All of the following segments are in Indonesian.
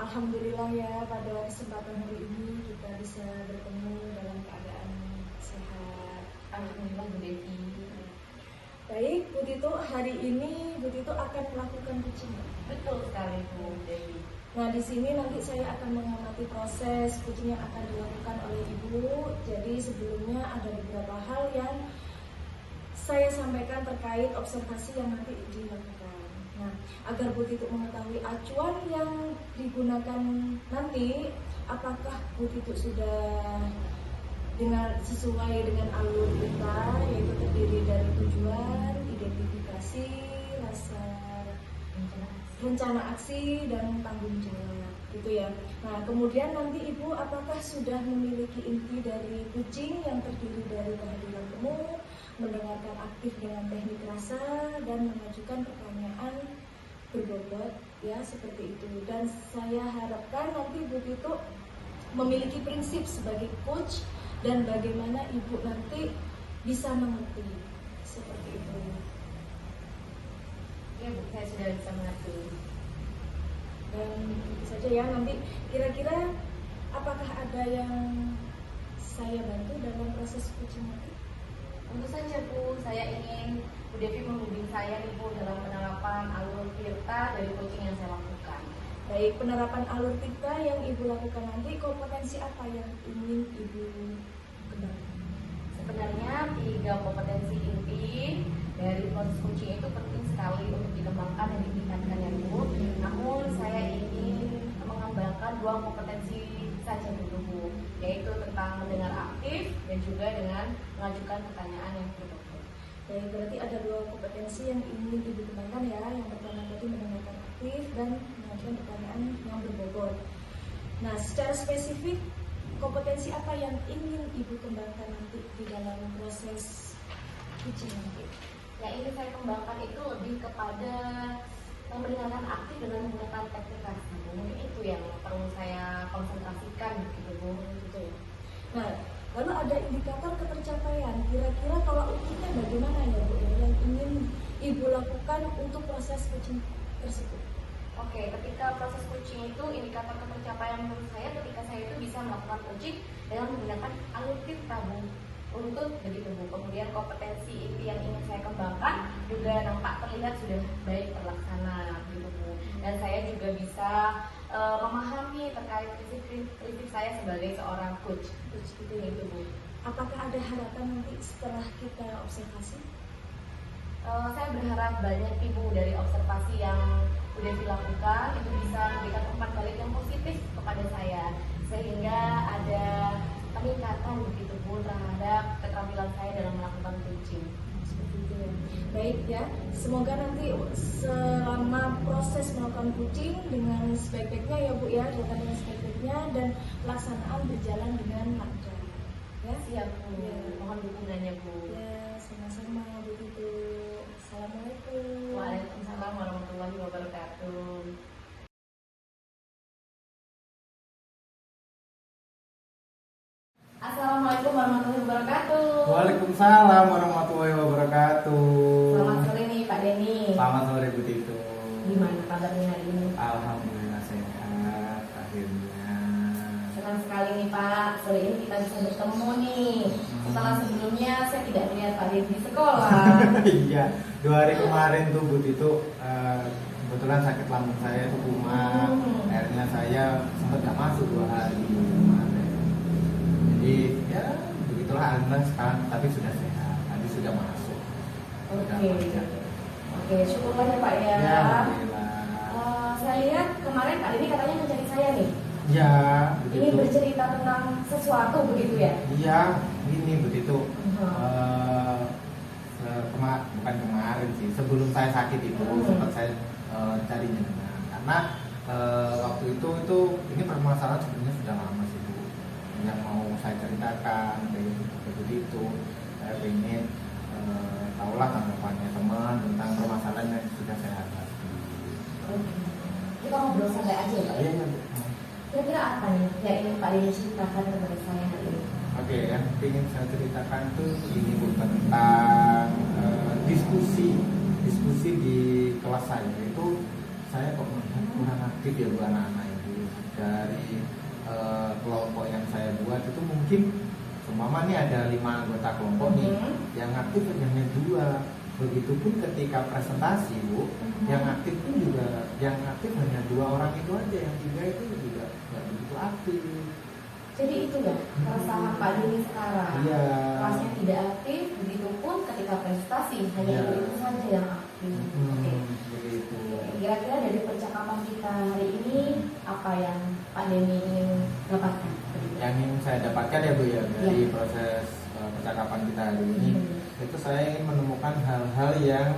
Alhamdulillah ya pada kesempatan hari ini kita bisa bertemu dalam keadaan sehat. Alhamdulillah Bu Devi. Baik, Bu Tito, hari ini Bu Tito akan melakukan kucing. Betul sekali Bu Devi. Nah, di sini nanti saya akan mengamati proses kucing yang akan dilakukan oleh Ibu. Jadi sebelumnya ada beberapa hal yang saya sampaikan terkait observasi yang nanti dilakukan. Nah, agar Bu Tito mengetahui acuan yang digunakan nanti, apakah Bu Tito sudah sesuai dengan alur kita, yaitu terdiri dari tujuan, identifikasi, rasa, rencana aksi, dan tanggung jawab, gitu ya. Nah, kemudian nanti Ibu apakah sudah memiliki inti dari kucing yang terdiri dari kehadiran temu, mendengarkan aktif dengan teknik rasa, dan mengajukan pertanyaan berbobot, ya, seperti itu. Dan saya harapkan nanti Bu Tito memiliki prinsip sebagai coach dan bagaimana Ibu nanti bisa mengerti, seperti itu. Ya Bu, saya sudah bisa mengerti. Dan itu saja ya, nanti kira-kira apakah ada yang saya bantu dalam proses coaching nanti? Tentu saja Bu, saya ingin Bu Devi membimbing saya nih Bu dalam penerapan alur tirta dari coaching yang saya lakukan. Baik, penerapan alur tirta yang Ibu lakukan nanti, kompetensi apa yang ingin Ibu kembangkan? Sebenarnya 3 kompetensi inti dari proses coaching itu penting sekali untuk dikembangkan dan ditingkatkan ya Bu. Namun saya ingin mengembangkan 2 kompetensi saja dulu Bu, yaitu tentang mendengar aktif dan juga dengan mengajukan pertanyaan yang berbobot. Baik, berarti ada 2 kompetensi yang ingin Ibu kembangkan ya. Yang pertama tadi mendengarkan aktif dan mengajukan pertanyaan yang berbobot. Nah, secara spesifik kompetensi apa yang ingin Ibu kembangkan nanti di dalam proses coaching nanti? Yang ingin saya kembangkan itu lebih kepada mendengarkan aktif dengan menggunakan teknik rasa. Mungkin itu yang perlu saya konsentrasikan gitu Bu. Gitu ya. Nah, lalu ada indikator ketercapaian. Kira-kira kalau ukurnya bagaimana ya Bu ya, yang ingin Ibu lakukan untuk proses coaching tersebut? Oke, ketika proses coaching itu indikator ketercapaian menurut saya ketika saya itu bisa melakukan coaching dengan menggunakan alur tirta Bu. Untuk begitu Bu. Kemudian kompetensi inti yang ingin saya kembangkan juga nampak terlihat sudah baik terlaksana gitu Bu. Dan saya juga bisa memahami terkait prinsip saya sebagai seorang coach gitu Bu. Apakah ada harapan nanti setelah kita observasi? Saya berharap banyak Ibu dari observasi yang udah dilakukan itu bisa memberikan umpan balik yang positif kepada saya sehingga ada peningkatan begitu Bu terhadap keterampilan saya dalam melakukan coaching. Seperti itu ya. Baik ya, semoga nanti selama proses melakukan coaching dengan sebaik-baiknya ya Bu ya, dilakukan dengan sebaik-baiknya dan pelaksanaan berjalan dengan lancar. Ya, Siap Bu, ya. mohon dukungannya Bu. Ya, sama-sama Bu Tito. Assalamualaikum. Waalaikumsalam warahmatullahi wabarakatuh. Assalamualaikum warahmatullahi wabarakatuh. Waalaikumsalam warahmatullahi wabarakatuh. Selamat sore nih Pak Denny. Selamat sore Bu Tito. Gimana kabarnya hari ini? Alhamdulillah sehat akhirnya. Senang sekali nih Pak, sore ini kita bisa bertemu nih. Setelah sebelumnya saya tidak melihat Pak Denny di sekolah. Iya, 2 hari kemarin tuh Bu Tito kebetulan sakit lambung saya itu kumat. Akhirnya saya sempat gak masuk 2 hari kemarin. Jadi ya begitulah alhamdulillah sekarang, tapi sudah sehat. Tadi sudah masuk. Oke, syukurlah ya Pak ya. Ya, alhamdulillah. Saya lihat kemarin Pak Denny katanya mencari saya nih. Ya, Ingin begitu. bercerita tentang sesuatu begitu ya? Iya, gini begitu. Bukan kemarin sih, sebelum saya sakit itu sempat saya cari jenengan karena waktu itu ini permasalahan sebenarnya sudah lama sih Bu. Yang mau saya ceritakan begitu, saya ingin tahulah tanggapannya teman tentang permasalahan yang sudah saya hadapi. Kita ngobrol santai aja ya Pak ya? Iya, Bu. Kira-kira apa nih yang ingin Pak Denny ceritakan kepada saya hari ini? Oke, yang ingin saya ceritakan tuh ini Bu tentang diskusi di kelas saya itu saya kok kurang aktif ya Bu anak-anak itu dari kelompok yang saya buat itu mungkin seumpama nih ada 5 anggota kelompok nih, yang aktif hanya 2. Begitupun ketika presentasi Bu, yang aktif pun juga yang aktif hanya 2 orang itu aja, yang 3 itu juga nggak begitu aktif. Jadi itu ya keresahan Pak Denny sekarang. Iya. Kelasnya tidak aktif, begitupun ketika prestasi hanya Iya. itu saja yang aktif. Oke. Begitu. Kira-kira dari percakapan kita hari ini apa yang Pak Denny ingin dapatkan? Yang ingin saya dapatkan ya Bu ya dari proses percakapan kita hari ini, itu saya ingin menemukan hal-hal yang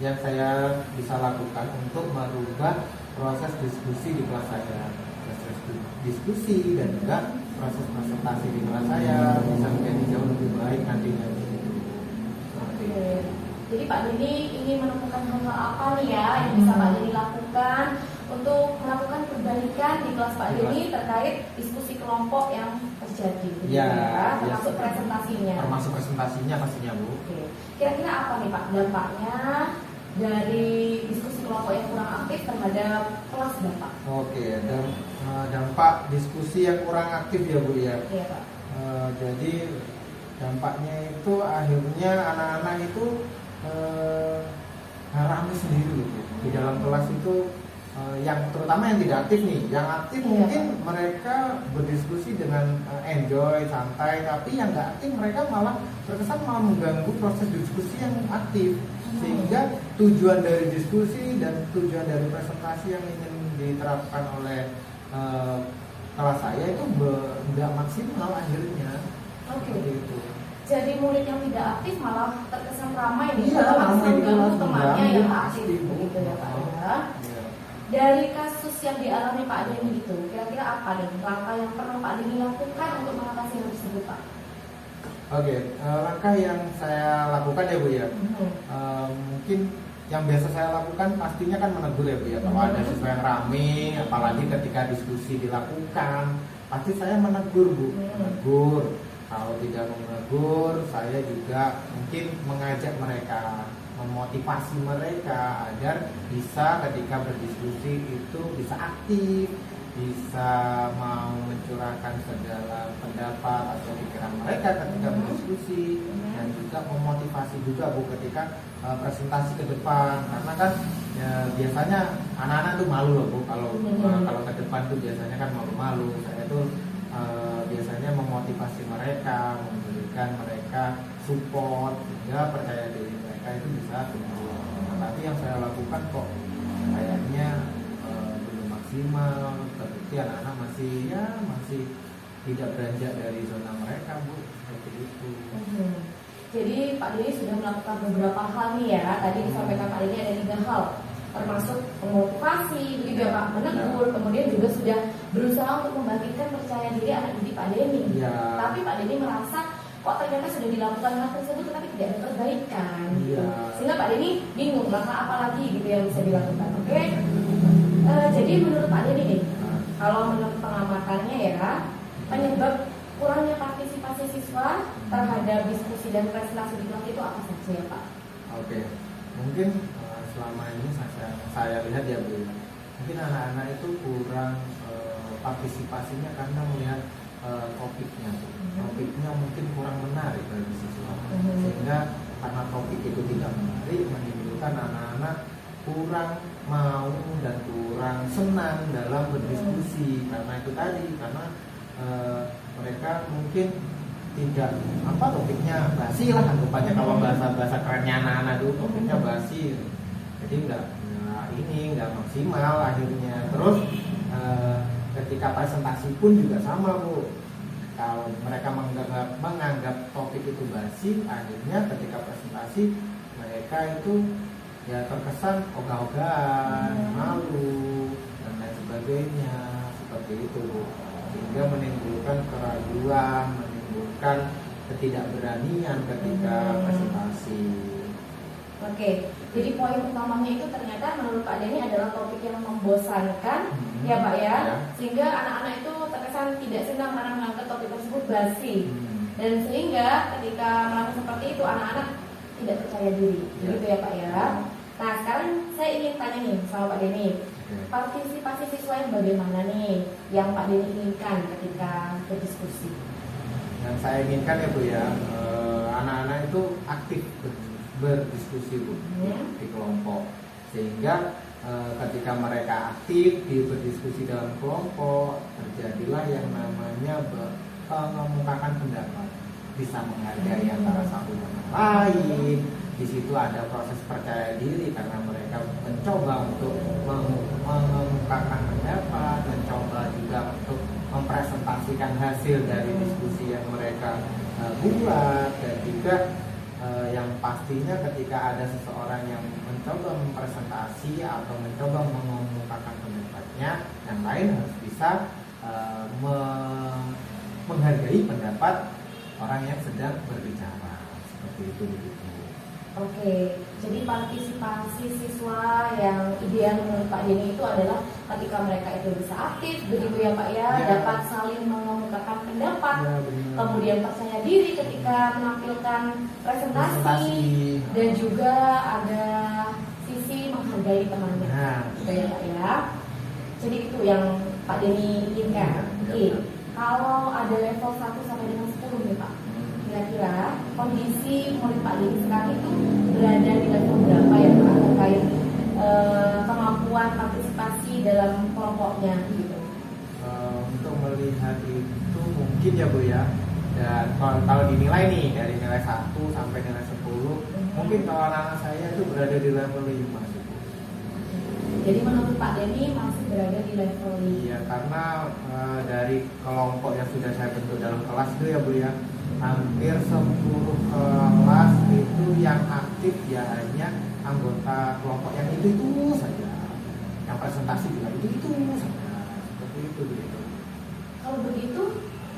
saya bisa lakukan untuk merubah proses diskusi di kelas saya, proses diskusi dan juga proses presentasi di kelas saya bisa menjadi jauh lebih baik nantinya. Oke. Jadi Pak Denny ingin menemukan hal-hal apa nih ya yang bisa Pak Denny lakukan untuk melakukan perbaikan di kelas Pak Denny terkait diskusi kelompok yang terjadi, termasuk presentasinya. Termasuk presentasinya pastinya Bu. Oke. Kira-kira apa nih Pak dampaknya dari diskusi kelompok yang kurang aktif terhadap kelas Bapak? Oke, dan dampak diskusi yang kurang aktif ya Bu ya. Iya Pak. Jadi dampaknya itu akhirnya anak-anak itu rame sendiri gitu. Di dalam kelas itu yang terutama yang tidak aktif nih, yang aktif mungkin mereka berdiskusi dengan enjoy, santai, tapi yang nggak aktif mereka malah terkesan malah mengganggu proses diskusi yang aktif, sehingga tujuan dari diskusi dan tujuan dari presentasi yang ingin diterapkan oleh kelas saya itu nggak maksimal akhirnya. Oke. Gitu. Jadi murid yang tidak aktif malah terkesan ramai di Iya, kelas, ramai di kelas, temannya yang pasti, aktif, Bu. begitu ya Pak ya. Iya. Dari kasus yang dialami Pak Denny itu, kira-kira apa nih langkah yang perlu Pak Denny lakukan untuk mengatasi hal tersebut Pak? Oke, langkah yang saya lakukan ya Bu ya, mungkin yang biasa saya lakukan pastinya kan menegur ya Bu ya. Kalau ada siswa yang rame, apalagi ketika diskusi dilakukan, pasti saya menegur Bu, menegur. Kalau tidak menegur, saya juga mungkin mengajak mereka, memotivasi mereka agar bisa ketika berdiskusi itu bisa aktif, bisa mau mencurahkan segala pendapat atau pikiran mereka ketika berdiskusi, dan juga memotivasi juga Bu ketika presentasi ke depan, karena kan ya, biasanya anak-anak tuh malu loh Bu kalau ke depan tuh biasanya kan malu-malu. Saya tuh biasanya memotivasi mereka, memberikan mereka support sehingga percaya diri mereka itu bisa tumbuh. Nah, tapi yang saya lakukan kok kayaknya belum maksimal, terbukti anak-anak masih tidak beranjak dari zona mereka Bu, seperti itu. Jadi Pak Denny sudah melakukan beberapa hal nih ya. Tadi disampaikan Pak Denny ada 3 hal, termasuk memotivasi, begitu ya Pak, menegur, kemudian juga sudah berusaha untuk membangkitkan percaya diri anak didik Pak Denny. Tapi Pak Denny merasa kok ternyata sudah dilakukan hal tersebut tetapi tidak ada perbaikan. Sehingga Pak Denny bingung langkah apa lagi gitu yang bisa dilakukan. Oke. Jadi menurut Pak Denny nih, kalau menurut pengamatannya ya, penyebab kurangnya partisipasi siswa terhadap diskusi dan presentasi di kelas itu apa saja ya Pak? Oke, mungkin selama ini saya lihat ya Bu, mungkin anak-anak itu kurang partisipasinya karena melihat topiknya mungkin kurang menarik bagi siswa, sehingga karena topik itu tidak menarik menimbulkan anak-anak kurang mau dan kurang senang dalam berdiskusi, karena itu tadi, karena mereka mungkin tidak topiknya basi lah anggapannya, kalau bahasa kerennya anak-anak itu topiknya basi, jadi nggak maksimal akhirnya. Terus ketika presentasi pun juga sama Bu, kalau mereka menganggap topik itu basi, akhirnya ketika presentasi mereka itu ya terkesan ogah-ogahan, malu dan lain sebagainya, seperti itu Bu. Sehingga menimbulkan keraguan, menimbulkan ketidakberanian ketika presentasi. Oke, jadi poin utamanya itu ternyata menurut Pak Denny adalah topik yang membosankan, ya Pak ya, sehingga anak-anak itu terkesan tidak senang karena menganggap topik tersebut basi, dan sehingga ketika melakukan seperti itu anak-anak tidak percaya diri, begitu ya Pak ya. Nah sekarang saya ingin tanya nih sama Pak Denny, Partisipasi siswa yang bagaimana nih yang Pak Denny inginkan ketika berdiskusi? Yang saya inginkan ya Bu ya, anak-anak itu aktif berdiskusi Bu di kelompok, sehingga ketika mereka aktif berdiskusi dalam kelompok, terjadilah yang namanya mengemukakan pendapat, bisa menghargai antara satu dengan lain. Di situ ada proses percaya diri karena mereka mencoba untuk mengemukakan pendapat, mencoba juga untuk mempresentasikan hasil dari diskusi yang mereka buat, dan juga yang pastinya ketika ada seseorang yang mencoba mempresentasi atau mencoba mengemukakan pendapatnya, yang lain harus bisa menghargai pendapat orang yang sedang berbicara, seperti itu begitu. Oke, jadi partisipasi siswa yang ideal menurut Pak Denny itu adalah ketika mereka itu bisa aktif, begitu ya Pak ya, dapat saling mengemukakan pendapat, kemudian percaya diri ketika menampilkan presentasi, dan juga ada sisi menghargai temannya, gitu ya Pak ya. Jadi itu yang Pak Denny inginkan. Oke, kalau ada level 1 sampai dengan 10 nih Pak, kira-kira kondisi murid Pak Denny sekarang itu berada di level berapa ya Pak terkait kemampuan partisipasi dalam kelompoknya gitu? Untuk melihat itu mungkin ya Bu ya, dan kalau dinilai nih dari nilai 1 sampai nilai 10, mungkin kalau anak-anak saya itu berada di level 5 sih Bu. Jadi menurut Pak Denny masih berada di level 5? Iya, karena dari kelompok yang sudah saya bentuk dalam kelas itu ya Bu ya, hampir 10 kelas itu yang aktif ya hanya anggota kelompok yang itu saja, yang presentasi juga itu saja, seperti itu begitu. Kalau begitu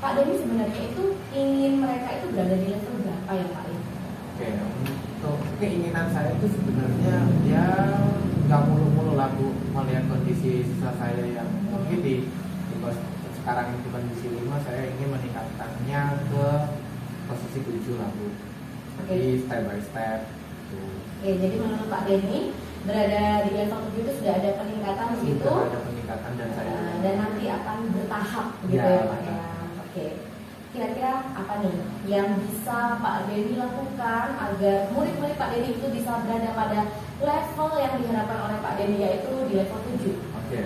Pak Denny sebenarnya itu ingin mereka itu berada di level berapa ya Pak? Oke, untuk keinginan saya itu sebenarnya ya nggak mulu-mulu lah Bu, melihat kondisi siswa saya yang mungkin di sekarang itu kondisi 5, saya ingin meningkatkannya ke posisi 7 lah Bu. Jadi step by step gitu. Oke, jadi menurut Pak Denny berada di level 7 itu sudah ada peningkatan begitu? Sudah ada peningkatan dan saya dan nanti akan bertahap begitu ya Pak ya. Oke. Kira-kira apa nih yang bisa Pak Denny lakukan agar murid-murid Pak Denny itu bisa berada pada level yang diharapkan oleh Pak Denny, yaitu di level 7? Oke,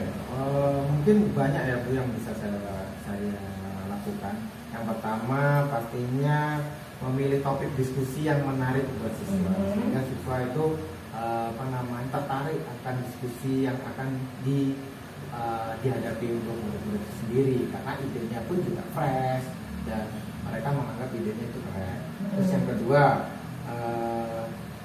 mungkin banyak ya Bu yang bisa saya lakukan. Yang pertama pastinya memilih topik diskusi yang menarik buat siswa, sehingga siswa itu tertarik akan diskusi yang akan dihadapi untuk murid-murid sendiri, karena idenya pun juga fresh dan mereka menganggap idenya itu keren. Terus yang kedua,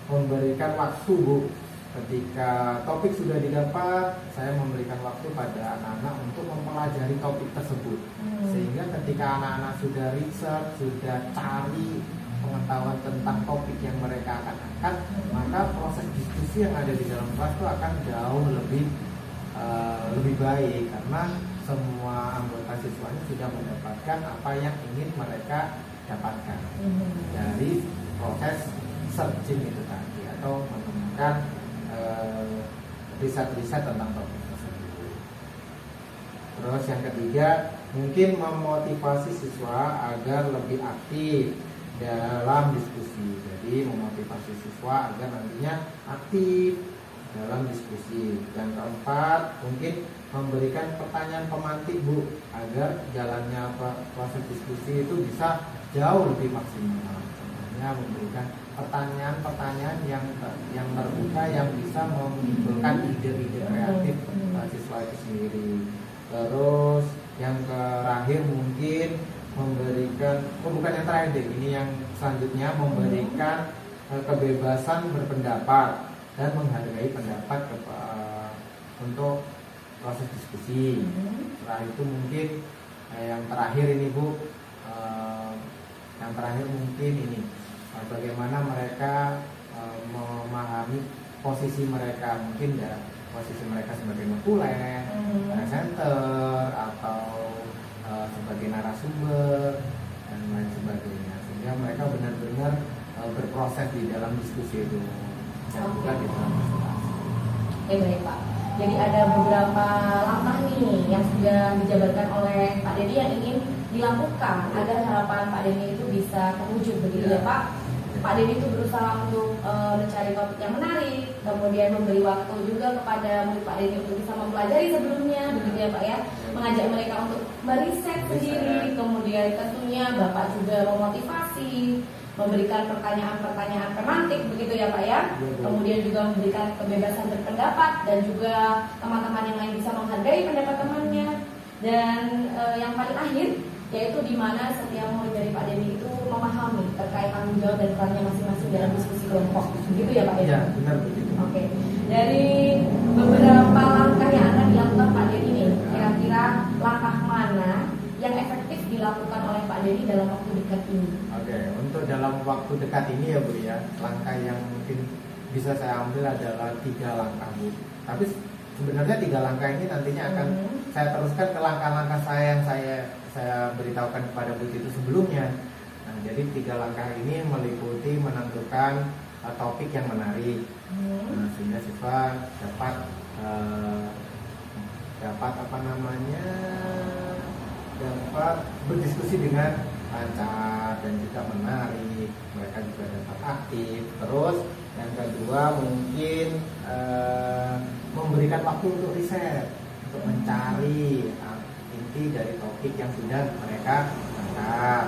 memberikan waktu Bu. Ketika topik sudah didapat, saya memberikan waktu pada anak-anak untuk mempelajari topik tersebut, sehingga ketika anak-anak sudah research, sudah cari pengetahuan tentang topik yang mereka akan angkat, maka proses diskusi yang ada di dalam kelas itu akan jauh lebih baik, karena semua anggota siswanya sudah mendapatkan apa yang ingin mereka dapatkan dari proses searching itu tadi, atau menemukan riset-riset tentang topik tersebut. Terus yang ketiga, mungkin memotivasi siswa agar lebih aktif dalam diskusi. Jadi memotivasi siswa agar nantinya aktif dalam diskusi. Yang keempat, mungkin memberikan pertanyaan pemantik Bu, agar jalannya proses diskusi itu bisa jauh lebih maksimal. Contohnya memberikan pertanyaan-pertanyaan yang terbuka, yang bisa menimbulkan ide-ide kreatif siswa itu sendiri. Terus yang terakhir mungkin memberikan, bukan yang terakhir deh, ini yang selanjutnya, memberikan kebebasan berpendapat dan menghargai pendapat untuk proses diskusi. Setelah itu mungkin yang terakhir ini Bu, yang terakhir mungkin ini, bagaimana mereka memahami posisi mereka, mungkin ya posisi mereka sebagai notulen, presenter, atau sebagai narasumber dan lain sebagainya, sehingga mereka benar-benar berproses di dalam diskusi itu dan juga di dalam presentasi. Baik Pak. Jadi ada beberapa langkah nih yang sudah dijabarkan oleh Pak Denny yang ingin dilakukan agar harapan Pak Denny itu bisa terwujud begitu ya Pak. Pak Denny itu berusaha untuk mencari topik yang menarik, kemudian memberi waktu juga kepada murid Pak Denny untuk bisa mempelajari sebelumnya, begitu ya Pak ya, mengajak mereka untuk meriset sendiri, kemudian tentunya Bapak juga memotivasi, memberikan pertanyaan-pertanyaan pemantik, begitu ya Pak ya, kemudian juga memberikan kebebasan berpendapat dan juga teman-teman yang lain bisa menghargai pendapat temannya, dan yang paling akhir yaitu di mana setiap murid dari Pak Denny itu memahami terkait tanggung jawab dan perannya masing-masing dalam diskusi kelompok, begitu ya Pak Denny? Ya, benar begitu. Oke. Dari beberapa langkah yang akan dilakukan Pak Denny ini, kira-kira langkah mana yang efektif dilakukan oleh Pak Denny dalam waktu dekat ini? Oke, untuk dalam waktu dekat ini ya Bu ya, langkah yang mungkin bisa saya ambil adalah 3 langkah Bu. Tapi sebenarnya 3 langkah ini nantinya akan saya teruskan ke langkah-langkah saya yang saya beritahukan kepada Bu itu sebelumnya. Nah, jadi 3 langkah ini meliputi menentukan topik yang menarik, nah, sehingga siswa dapat dapat berdiskusi dengan lancar dan juga menarik, mereka juga dapat aktif. Terus yang kedua mungkin memberikan waktu untuk riset, untuk mencari inti dari topik yang sudah mereka angkat.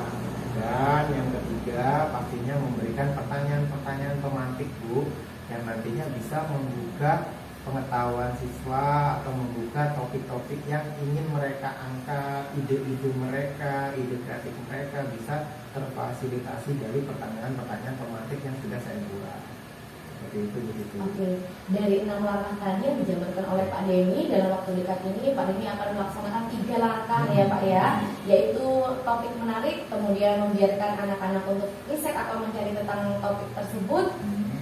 Dan yang ketiga pastinya memberikan pertanyaan-pertanyaan pemantik Bu, yang nantinya bisa membuka pengetahuan siswa atau membuka topik-topik yang ingin mereka angkat, ide-ide mereka, ide kreatif mereka bisa terfasilitasi dari pertanyaan-pertanyaan pemantik yang sudah saya buat. Seperti itu begitu. Oke, dari 6 langkah tadi yang dijabarkan oleh Pak Denny dalam waktu dekat ini, Pak Denny akan melaksanakan 3 langkah ya Pak ya, yaitu topik menarik, kemudian membiarkan anak-anak untuk riset atau mencari tentang topik tersebut,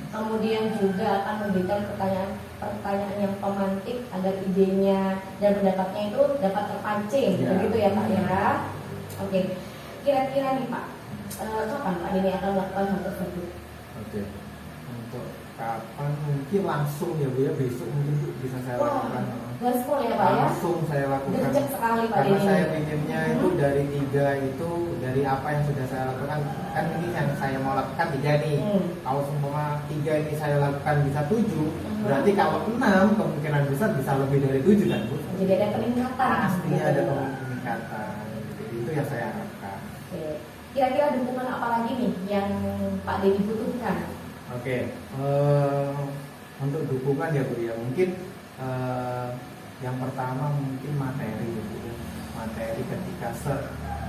kemudian juga akan memberikan pertanyaan yang pemantik agar idenya dan pendapatnya itu dapat terpancing, begitu ya Pak ya. Oke, kira-kira nih Pak, kapan Pak Denny akan melakukan hal tersebut? Oke, untuk kapan mungkin langsung ya Bu ya, besok mungkin bisa saya lakukan. Gaspol ya Pak ya? Langsung saya lakukan. Gercep sekali Pak Karena Denny. saya pinginnya itu dari 3 itu, dari apa yang sudah saya lakukan, kan ini yang saya mau lakukan 3 nih. Kalau semua 3 ini saya lakukan bisa 7, berarti kalau 6 kemungkinan besar bisa lebih dari 7 kan Bu? Jadi ada peningkatan. Pastinya ada peningkatan. Jadi itu yang saya harapkan. Oke. Kira-kira dukungan apa lagi nih yang Pak Denny butuhkan? Oke, untuk dukungan ya Bu ya, mungkin yang pertama mungkin materi ya Bu ya. Materi ketika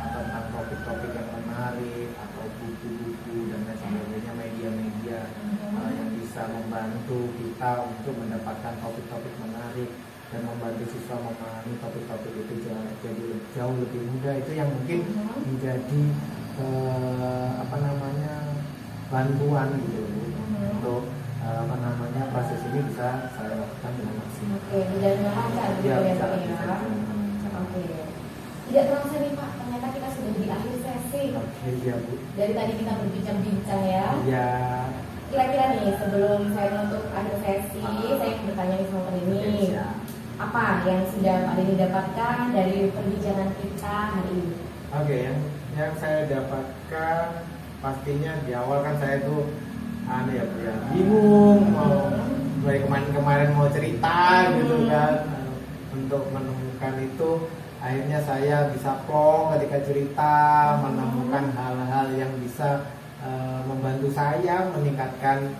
tentang topik-topik yang menarik atau buku-buku dan lain sebagainya, media-media yang bisa membantu kita untuk mendapatkan topik-topik menarik dan membantu siswa memahami topik-topik itu jadi jauh lebih mudah. Itu yang mungkin menjadi bantuan gitu Bu, untuk proses ini bisa saya lakukan dengan maksimal. Oke, berjalan dengan lancar gitu Ya, ya Pak bisa ya. dengan lancar. Oke. Tidak terasa nih Pak, ternyata kita sudah di akhir sesi. Oke, iya Bu. Dari tadi kita berbincang-bincang ya. Ya. Kira-kira nih sebelum saya menutup akhir sesi, saya ingin bertanya nih sama Pak Denny. Apa yang sudah Pak Denny dapatkan dari perbincangan kita hari ini? Oke, yang saya dapatkan pastinya di awal kan saya tuh bingung mau dari kemarin mau cerita gitu kan, untuk menemukan itu akhirnya saya bisa plong ketika cerita, menemukan hal-hal yang bisa membantu saya meningkatkan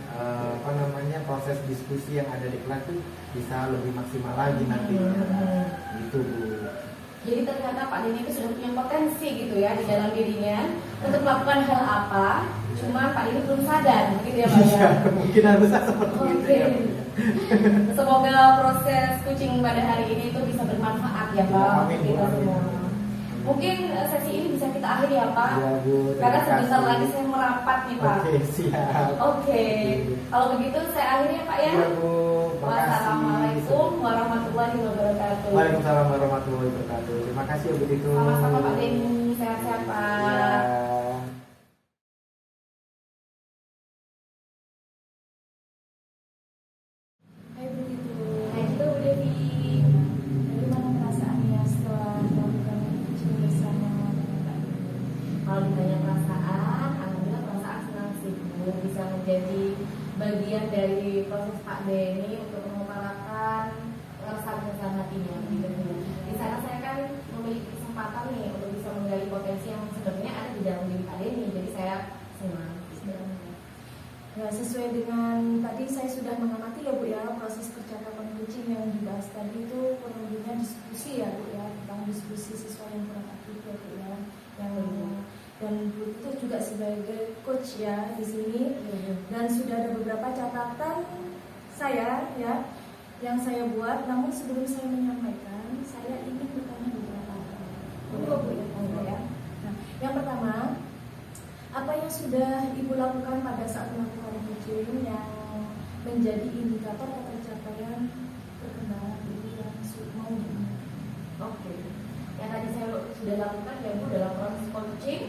proses diskusi yang ada di kelas itu bisa lebih maksimal lagi nantinya. Gitu Bu. Jadi ternyata Pak Denny itu sudah punya potensi gitu ya di dalam dirinya untuk melakukan hal apa, cuma Pak Denny belum sadar, begitu ya Pak ya? Kemungkinan besar seperti itu ya. Semoga proses coaching pada hari ini itu bisa bermanfaat ya Pak untuk kita semua. Mungkin sesi ini bisa kita akhiri ya Pak, Ya, Bu, karena terima sebentar kasih. lagi saya merapat nih Pak. Oke, siap. Oke. Kalau begitu saya akhiri ya Pak ya. Ya Bu, terima kasih. Wassalamualaikum warahmatullahi wabarakatuh. Waalaikumsalam warahmatullahi wabarakatuh. Terima kasih ya Bu Tito. Sama-sama Pak Denny, sehat-sehat Pak. Ya. Hai begitu. Nah itu Bu Devi. menjadi bagian dari proses Pak Denny untuk mengutarakan keresahan hatinya gitu. Di sana saya kan memiliki kesempatan nih untuk bisa menggali potensi yang sebenarnya ada di dalam diri Pak Denny, jadi saya senang. Ya, sesuai dengan tadi saya sudah mengamati ya Bu ya, proses percakapan kucing yang dibahas tadi itu kurang lebihnya diskusi ya Bu ya, tentang diskusi siswa yang kurang aktif ya Bu ya, yang dan Bu itu juga sebagai coach ya di sini, dan sudah ada beberapa catatan saya ya yang saya buat. Namun sebelum saya menyampaikan, saya ingin bertanya beberapa hal. Bu ya. Nah, yang pertama, apa yang sudah Ibu lakukan pada saat melakukan coaching yang menjadi indikator pencapaian perkembangan Ibu yang mau dimulai? Oke, yang tadi saya sudah lakukan ya Bu dalam proses coaching,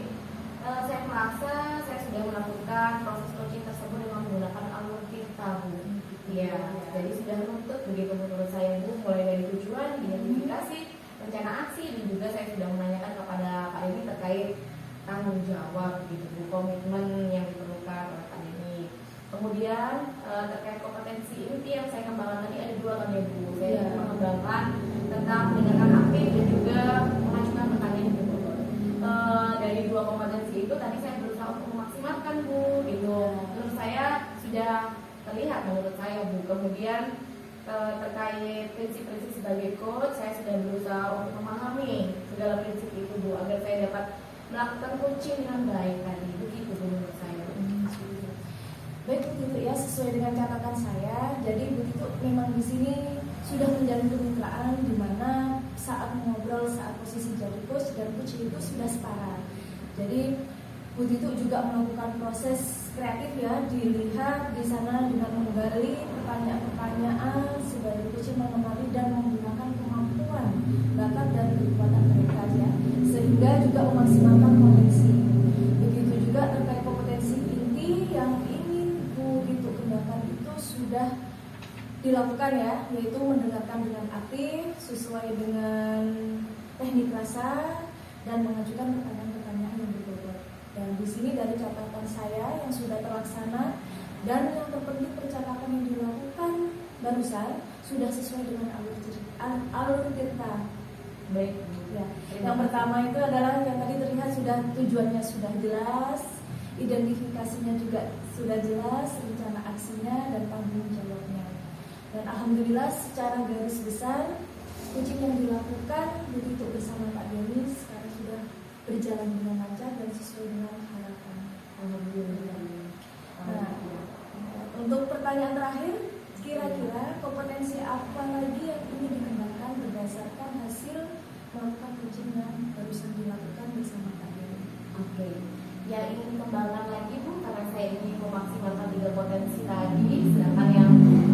saya merasa saya sudah melakukan proses coaching tersebut dengan menggunakan alur kita Bu. Ya, jadi sudah menuntut begitu menurut saya Bu, mulai dari tujuan, identifikasi, rencana aksi, dan juga saya sudah menanyakan kepada Pak Denny terkait tanggung jawab gitu Bu, komitmen yang diperlukan oleh Pak Denny. Kemudian terkait kompetensi inti yang saya kembangkan tadi ada dua kan ya Bu. Saya mengembangkan tentang mendengarkan aktif dan juga mengajukan pertanyaan gitu. Dari dua kompetensi itu tadi saya berusaha untuk memaksimalkan Bu gitu. Menurut saya sudah terlihat menurut saya Bu. Kemudian terkait prinsip-prinsip sebagai coach, saya sudah berusaha untuk memahami segala prinsip itu Bu, agar saya dapat melakukan coaching dengan baik tadi, begitu menurut saya. Baik Bu Tito ya, sesuai dengan catatan saya, jadi Bu Tito memang di sini sudah menjalin kemitraan di mana saat mengobrol, saat posisi jadi coach dan coach itu sudah setara. Jadi Bu Tito juga melakukan proses kreatif ya, dilihat di sana dengan menggali pertanyaan-pertanyaan sebagai coach mengenali dan menggunakan kemampuan, bakat dan kekuatan mereka ya, sehingga juga memaksimalkan potensi. Begitu juga terkait kompetensi inti yang ingin Bu Tito kembangkan itu sudah dilakukan ya, yaitu mendengarkan dengan aktif sesuai dengan teknik rasa dan mengajukan pertanyaan-pertanyaan yang berbobot. Dan di sini dari catatan saya yang sudah terlaksana dan yang terpenting percakapan yang dilakukan barusan sudah sesuai dengan alur cerita. Baik. Ya. Yang pertama itu adalah yang tadi terlihat sudah tujuannya sudah jelas, identifikasinya juga sudah jelas, rencana aksinya dan tanggung jawabnya. Dan alhamdulillah secara garis besar coaching yang dilakukan begitu bersama Pak Denny sekarang sudah berjalan dengan lancar dan sesuai dengan harapan. Alhamdulillah. Nah, untuk pertanyaan terakhir, kira-kira kompetensi apa lagi yang ingin dikembangkan berdasarkan hasil melakukan coaching yang barusan dilakukan bersama Pak Denny? Oke, yang ingin kembangkan lagi Bu, karena saya ingin memaksimalkan 3 potensi tadi, sedangkan yang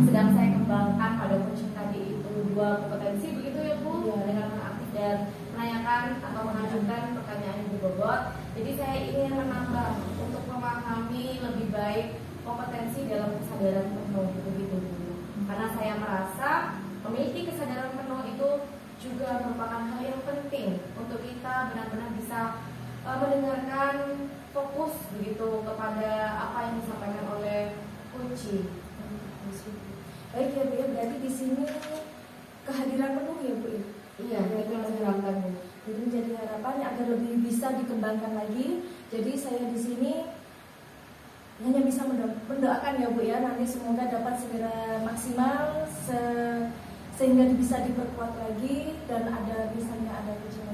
sedang saya kembangkan pada coaching tadi itu 2 kompetensi begitu ya Bu, dengan aktif dan menanyakan atau mengajukan pertanyaan yang berbobot. Jadi saya ingin menambah untuk memahami lebih baik kompetensi dalam kesadaran penuh begitu Bu. Karena saya merasa memiliki kesadaran penuh itu juga merupakan hal yang penting untuk kita benar-benar bisa mendengarkan fokus begitu kepada apa yang disampaikan oleh coaching. Baik ya Bu ya, berarti di sini kehadiran penuh ya Bu ya. Iya, itu yang saya harapkan Bu. Jadi menjadi harapan agar lebih bisa dikembangkan lagi. Jadi saya di sini hanya bisa mendoakan ya Bu ya, nanti semoga dapat segera maksimal sehingga bisa diperkuat lagi dan ada misalnya ada coaching